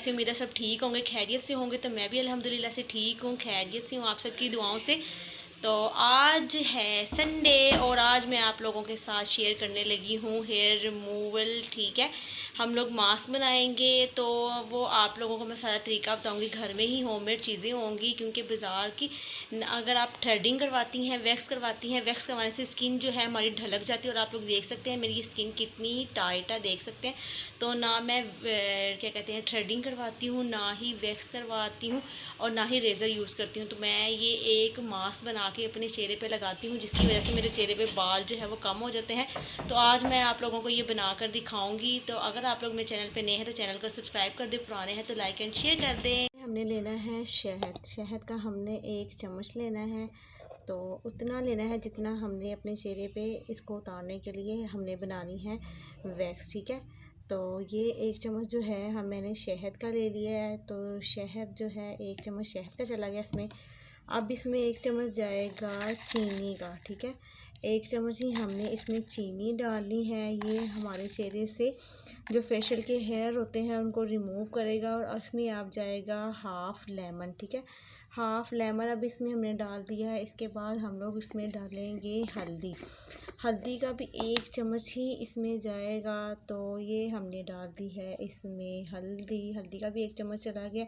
कैसे? उम्मीद है सब ठीक होंगे, खैरियत से होंगे। तो मैं भी अल्हम्दुलिल्लाह से ठीक हूँ, खैरियत से हूँ, आप सबकी दुआओं से। तो आज है संडे और आज मैं आप लोगों के साथ शेयर करने लगी हूँ हेयर रिमूवल। ठीक है, हम लोग मास्क बनाएंगे तो वो आप लोगों को मैं सारा तरीका बताऊंगी। घर में ही होममेड चीज़ें होंगी, क्योंकि बाज़ार की अगर आप थ्रेडिंग करवाती हैं, वैक्स करवाती हैं, वैक्स करवाने से स्किन जो है हमारी ढलक जाती है। और आप लोग देख सकते हैं मेरी स्किन कितनी टाइट है, देख सकते हैं। तो ना मैं क्या कहते हैं थ्रेडिंग करवाती हूँ, ना ही वैक्स करवाती हूँ, और ना ही रेज़र यूज़ करती हूँ। तो मैं ये एक मास्क बना के अपने चेहरे पे लगाती हूँ, जिसकी वजह से मेरे चेहरे पे बाल जो है वो कम हो जाते हैं। तो आज मैं आप लोगों को ये बना कर दिखाऊंगी। तो अगर आप लोग मेरे चैनल पे नए हैं तो चैनल को सब्सक्राइब कर दें, पुराने हैं तो लाइक एंड शेयर कर दें। हमने लेना है शहद। शहद का हमने 1 चम्मच लेना है। तो उतना लेना है जितना हमने अपने चेहरे पे इसको उतारने के लिए हमने बनानी है वैक्स। ठीक है, तो ये 1 चम्मच जो है मैंने शहद का ले लिया है। तो शहद जो है 1 चम्मच शहद का चला गया इसमें। अब इसमें 1 चम्मच जाएगा चीनी का। ठीक है, 1 चम्मच ही हमने इसमें चीनी डालनी है। ये हमारे चेहरे से जो फेशियल के हेयर होते हैं उनको रिमूव करेगा। और इसमें आप जाएगा हाफ़ लेमन। ठीक है, हाफ़ लेमन अब इसमें हमने डाल दिया है। इसके बाद हम लोग इसमें डालेंगे हल्दी। हल्दी का भी 1 चम्मच ही इसमें जाएगा। तो ये हमने डाल दी है इसमें हल्दी। हल्दी का भी 1 चम्मच चला गया।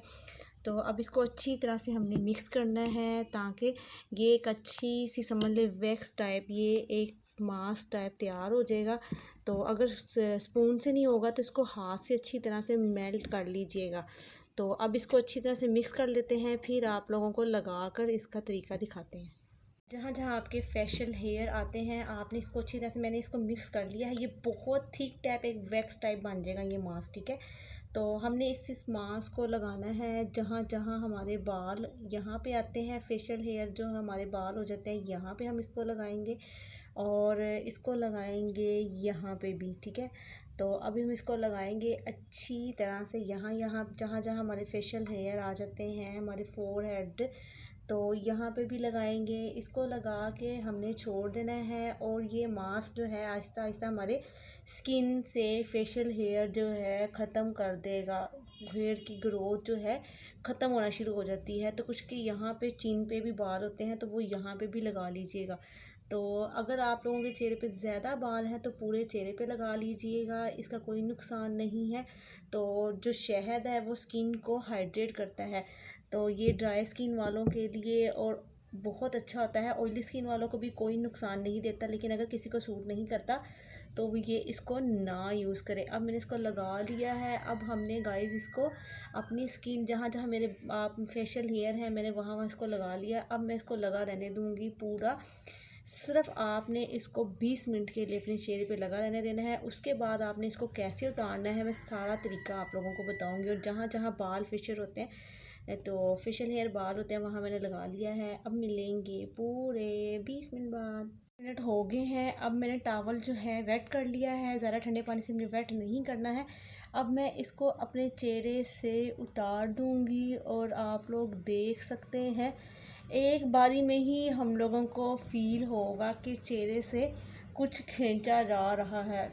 तो अब इसको अच्छी तरह से हमने मिक्स करना है, ताकि ये एक अच्छी सी समझ ले वैक्स टाइप, ये एक मास्क टाइप तैयार हो जाएगा। तो अगर स्पून से नहीं होगा तो इसको हाथ से अच्छी तरह से मेल्ट कर लीजिएगा। तो अब इसको अच्छी तरह से मिक्स कर लेते हैं, फिर आप लोगों को लगा कर इसका तरीका दिखाते हैं। जहाँ जहाँ आपके फेशियल हेयर आते हैं आपने इसको अच्छी तरह से, मैंने इसको मिक्स कर लिया है। ये बहुत थिक टाइप एक वैक्स टाइप बन जाएगा ये मास्क। ठीक है, तो हमने इस मास्क को लगाना है जहाँ जहाँ हमारे बाल यहाँ पे आते हैं, फेशियल हेयर जो हमारे बाल हो जाते हैं यहाँ पे हम इसको लगाएंगे, और इसको लगाएंगे यहाँ पे भी। ठीक है, तो अभी हम इसको लगाएंगे अच्छी तरह से यहाँ यहाँ जहाँ जहाँ हमारे फेशियल हेयर आ जाते हैं, हमारे फोरहेड, तो यहाँ पे भी लगाएंगे। इसको लगा के हमने छोड़ देना है। और ये मास्क जो है आहिस्ता आहिस्ता हमारे स्किन से फेशियल हेयर जो है ख़त्म कर देगा। हेयर की ग्रोथ जो है ख़त्म होना शुरू हो जाती है। तो कुछ के यहाँ पे चिन पे भी बाल होते हैं तो वो यहाँ पे भी लगा लीजिएगा। तो अगर आप लोगों के चेहरे पे ज़्यादा बाल हैं तो पूरे चेहरे पे लगा लीजिएगा, इसका कोई नुकसान नहीं है। तो जो शहद है वो स्किन को हाइड्रेट करता है। तो ये ड्राई स्किन वालों के लिए और बहुत अच्छा होता है। ऑयली स्किन वालों को भी कोई नुकसान नहीं देता, लेकिन अगर किसी को सूट नहीं करता तो ये इसको ना यूज़ करें। अब मैंने इसको लगा लिया है। अब हमने गाइस इसको अपनी स्किन जहाँ जहाँ मेरे आप फेशियल हेयर है मैंने वहाँ वहाँ इसको लगा लिया। अब मैं इसको लगा रहने दूँगी पूरा। सिर्फ आपने इसको 20 मिनट के लिए अपने चेहरे पे लगा रहने देना है। उसके बाद आपने इसको कैसे उतारना है मैं सारा तरीका आप लोगों को बताऊंगी। और जहाँ जहाँ बाल फेशियल होते हैं तो फेशियल हेयर बाल होते हैं वहाँ मैंने लगा लिया है। अब मिलेंगे पूरे 20 मिनट बाद। मिनट हो गए हैं। अब मैंने टॉवल जो है वेट कर लिया है, ज़्यादा ठंडे पानी से मुझे वेट नहीं करना है। अब मैं इसको अपने चेहरे से उतार दूँगी और आप लोग देख सकते हैं एक बारी में ही हम लोगों को फील होगा कि चेहरे से कुछ खींचा जा रहा है।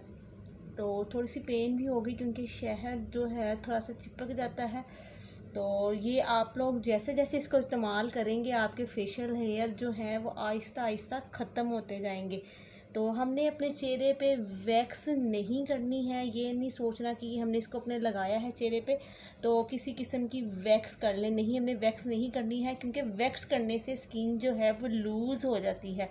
तो थोड़ी सी पेन भी होगी क्योंकि शहद जो है थोड़ा सा चिपक जाता है। तो ये आप लोग जैसे जैसे इसको इस्तेमाल करेंगे आपके फेशियल हेयर जो हैं वो आहिस्ता आहिस्ता ख़त्म होते जाएंगे। तो हमने अपने चेहरे पे वैक्स नहीं करनी है। ये नहीं सोचना कि हमने इसको अपने लगाया है चेहरे पे तो किसी किस्म की वैक्स कर लें। नहीं, हमने वैक्स नहीं करनी है, क्योंकि वैक्स करने से स्किन जो है वो लूज़ हो जाती है।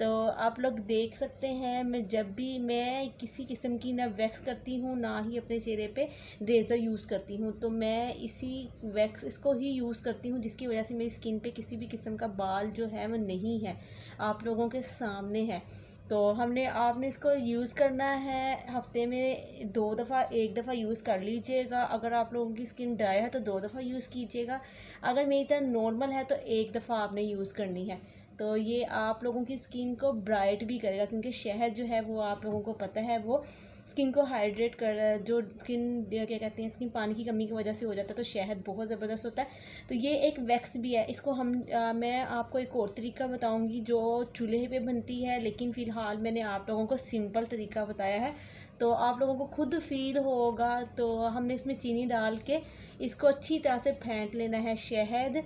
तो आप लोग देख सकते हैं मैं किसी किस्म की ना वैक्स करती हूँ ना ही अपने चेहरे पे रेज़र यूज़ करती हूँ। तो मैं इसी वैक्स इसको ही यूज़ करती हूँ, जिसकी वजह से मेरी स्किन पे किसी भी किस्म का बाल जो है वो नहीं है, आप लोगों के सामने है। तो आपने इसको यूज़ करना है हफ्ते में 2 दफ़ा, 1 दफ़ा यूज़ कर लीजिएगा। अगर आप लोगों की स्किन ड्राई है तो 2 दफ़ा यूज़ कीजिएगा। अगर मेरी तरह नॉर्मल है तो 1 दफ़ा आपने यूज़ करनी है। तो ये आप लोगों की स्किन को ब्राइट भी करेगा, क्योंकि शहद जो है वो आप लोगों को पता है वो स्किन को हाइड्रेट कर, जो स्किन क्या कहते हैं स्किन पानी की कमी की वजह से हो जाता है, तो शहद बहुत ज़बरदस्त होता है। तो ये एक वैक्स भी है। इसको मैं आपको एक और तरीका बताऊंगी जो चूल्हे पे बनती है, लेकिन फ़िलहाल मैंने आप लोगों को सिंपल तरीका बताया है। तो आप लोगों को खुद फील होगा। तो हमने इसमें चीनी डाल के इसको अच्छी तरह से फेंट लेना है। शहद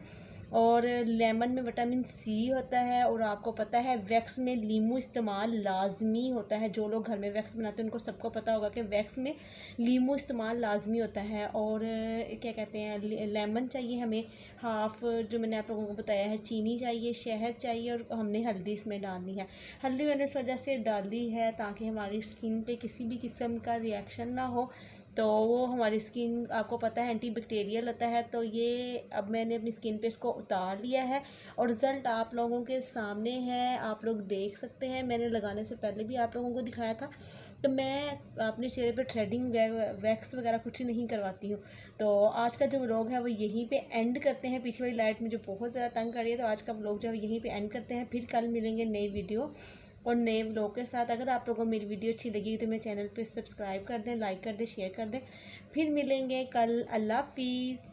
और लेमन में विटामिन सी होता है, और आपको पता है वैक्स में लीमू इस्तेमाल लाजमी होता है। जो लोग घर में वैक्स बनाते हैं उनको सबको पता होगा कि वैक्स में लीमू इस्तेमाल लाजमी होता है। और क्या कहते हैं, लेमन चाहिए हमें हाफ़, जो मैंने आप लोगों को बताया है। चीनी चाहिए, शहद चाहिए, और हमने हल्दी इसमें डालनी है। हल्दी मैंने इस वजह से डाली है ताकि हमारी स्किन पे किसी भी किस्म का रिएक्शन ना हो, तो वो हमारी स्किन आपको पता है एंटीबैक्टीरियल होता है। तो ये अब मैंने अपनी स्किन पे इसको उतार लिया है और रिज़ल्ट आप लोगों के सामने है, आप लोग देख सकते हैं। मैंने लगाने से पहले भी आप लोगों को दिखाया था। तो मैं अपने चेहरे पे थ्रेडिंग वैक्स वगैरह कुछ नहीं करवाती हूँ। तो आज का जो व्लॉग है वो यहीं पे एंड करते हैं। पीछे वाली लाइट मुझे बहुत ज़्यादा तंग कर रही है, तो आज का व्लॉग जो है यहीं पे एंड करते हैं। फिर कल मिलेंगे नई वीडियो और नए व्लॉग के साथ। अगर आप लोगों को मेरी वीडियो अच्छी लगी तो मेरे चैनल पे सब्सक्राइब कर दें, लाइक कर दें, शेयर कर दें। फिर मिलेंगे कल। अल्लाह हाफिज़।